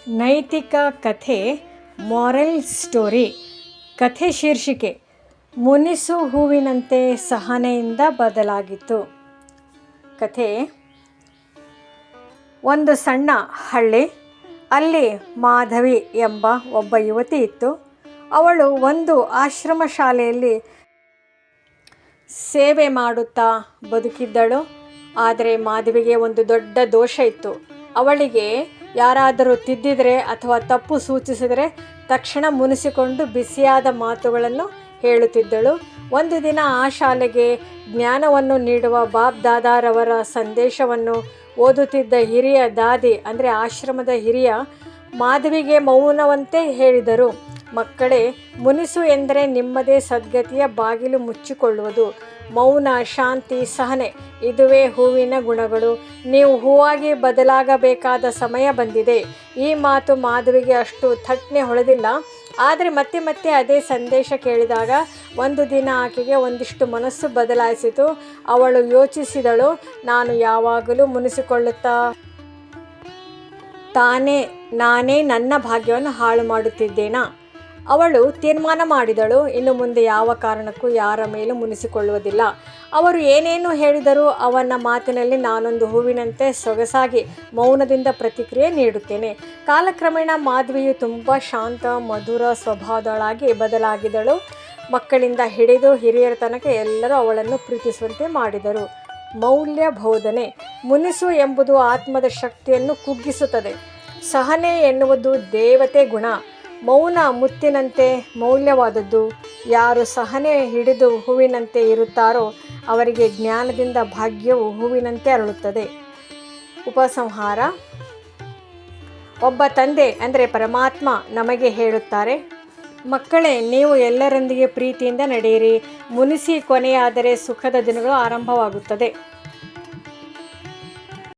ನೈತಿಕ ಕಥೆ moral story. ಕಥೆ ಶೀರ್ಷಿಕೆ ಮುನಿಸು ಹೂವಿನಂತೆ ಸಹನೆಯಿಂದ ಬದಲಾಗಿತ್ತು. ಕಥೆ: ಒಂದು ಸಣ್ಣ ಹಳ್ಳಿ. ಅಲ್ಲಿ ಮಾಧವಿ ಎಂಬ ಒಬ್ಬ ಯುವತಿ ಇತ್ತು. ಅವಳು ಒಂದು ಆಶ್ರಮ ಶಾಲೆಯಲ್ಲಿ ಸೇವೆ ಮಾಡುತ್ತಾ ಬದುಕಿದ್ದಳು. ಆದರೆ ಮಾಧವಿಗೆ ಒಂದು ದೊಡ್ಡ ದೋಷ ಇತ್ತು. ಅವಳಿಗೆ ಯಾರಾದರೂ ತಿದ್ದಿದರೆ ಅಥವಾ ತಪ್ಪು ಸೂಚಿಸಿದರೆ ತಕ್ಷಣ ಮುನಿಸಿಕೊಂಡು ಬಿಸಿಯಾದ ಮಾತುಗಳನ್ನು ಹೇಳುತ್ತಿದ್ದಳು. ಒಂದು ದಿನ ಆ ಶಾಲೆಗೆ ಜ್ಞಾನವನ್ನು ನೀಡುವ ಬಾಬ್ ದಾದಾರವರ ಸಂದೇಶವನ್ನು ಓದುತ್ತಿದ್ದ ಹಿರಿಯ ದಾದಿ, ಅಂದರೆ ಆಶ್ರಮದ ಹಿರಿಯ, ಮಾಧವಿಗೆ ಮೌನವಂತೆ ಹೇಳಿದರು. ಮಕ್ಕಳೇ, ಮುನಿಸು ಎಂದರೆ ನಿಮ್ಮದೇ ಸದ್ಗತಿಯ ಬಾಗಿಲು ಮುಚ್ಚಿಕೊಳ್ಳುವುದು. ಮೌನ, ಶಾಂತಿ, ಸಹನೆ, ಇದುವೇ ಹೂವಿನ ಗುಣಗಳು. ನೀವು ಹೂವಾಗಿ ಬದಲಾಗಬೇಕಾದ ಸಮಯ ಬಂದಿದೆ. ಈ ಮಾತು ಮಾಧವಿಗೆ ಅಷ್ಟು ಥಟ್ನೆ ಹೊಳೆದಿಲ್ಲ. ಆದರೆ ಮತ್ತೆ ಮತ್ತೆ ಅದೇ ಸಂದೇಶ ಕೇಳಿದಾಗ ಒಂದು ದಿನ ಆಕೆಗೆ ಒಂದಿಷ್ಟು ಮನಸ್ಸು ಬದಲಾಯಿಸಿತು. ಅವಳು ಯೋಚಿಸಿದಳು, ನಾನು ಯಾವಾಗಲೂ ಮುನಿಸಿಕೊಳ್ಳುತ್ತಾ ನಾನೇ ನನ್ನ ಭಾಗ್ಯವನ್ನು ಹಾಳು ಮಾಡುತ್ತಿದ್ದೇನಾ? ಅವಳು ತೀರ್ಮಾನ ಮಾಡಿದಳು, ಇನ್ನು ಮುಂದೆ ಯಾವ ಕಾರಣಕ್ಕೂ ಯಾರ ಮೇಲೂ ಮುನಿಸಿಕೊಳ್ಳುವುದಿಲ್ಲ. ಅವರು ಏನೇನು ಹೇಳಿದರೂ ಅವನ ಮಾತಿನಲ್ಲಿ ನಾನೊಂದು ಹೂವಿನಂತೆ ಸೊಗಸಾಗಿ ಮೌನದಿಂದ ಪ್ರತಿಕ್ರಿಯೆ ನೀಡುತ್ತೇನೆ. ಕಾಲಕ್ರಮೇಣ ಮಾಧವಿಯು ತುಂಬ ಶಾಂತ, ಮಧುರ ಸ್ವಭಾವದಳಾಗಿ ಬದಲಾಗಿದಳು. ಮಕ್ಕಳಿಂದ ಹಿಡಿದು ಹಿರಿಯರ ತನಕ ಎಲ್ಲರೂ ಅವಳನ್ನು ಪ್ರೀತಿಸುವಂತೆ ಮಾಡಿದರು. ಮೌಲ್ಯ ಬೋಧನೆ: ಮುನಿಸು ಎಂಬುದು ಆತ್ಮದ ಶಕ್ತಿಯನ್ನು ಕುಗ್ಗಿಸುತ್ತದೆ. ಸಹನೆ ಎನ್ನುವುದು ದೇವತೆ ಗುಣ. ಮೌನ ಮುತ್ತಿನಂತೆ ಮೌಲ್ಯವಾದದ್ದು. ಯಾರು ಸಹನೆ ಹಿಡಿದು ಹೂವಿನಂತೆ ಇರುತ್ತಾರೋ ಅವರಿಗೆ ಜ್ಞಾನದಿಂದ ಭಾಗ್ಯವು ಹೂವಿನಂತೆ ಅರಳುತ್ತದೆ. ಉಪಸಂಹಾರ: ಒಬ್ಬ ತಂದೆ ಅಂದರೆ ಪರಮಾತ್ಮ ನಮಗೆ ಹೇಳುತ್ತಾರೆ, ಮಕ್ಕಳೇ, ನೀವು ಎಲ್ಲರೊಂದಿಗೆ ಪ್ರೀತಿಯಿಂದ ನಡೆಯಿರಿ. ಮುನಿಸಿ ಕೊನೆಯಾದರೆ ಸುಖದ ದಿನಗಳು ಆರಂಭವಾಗುತ್ತದೆ.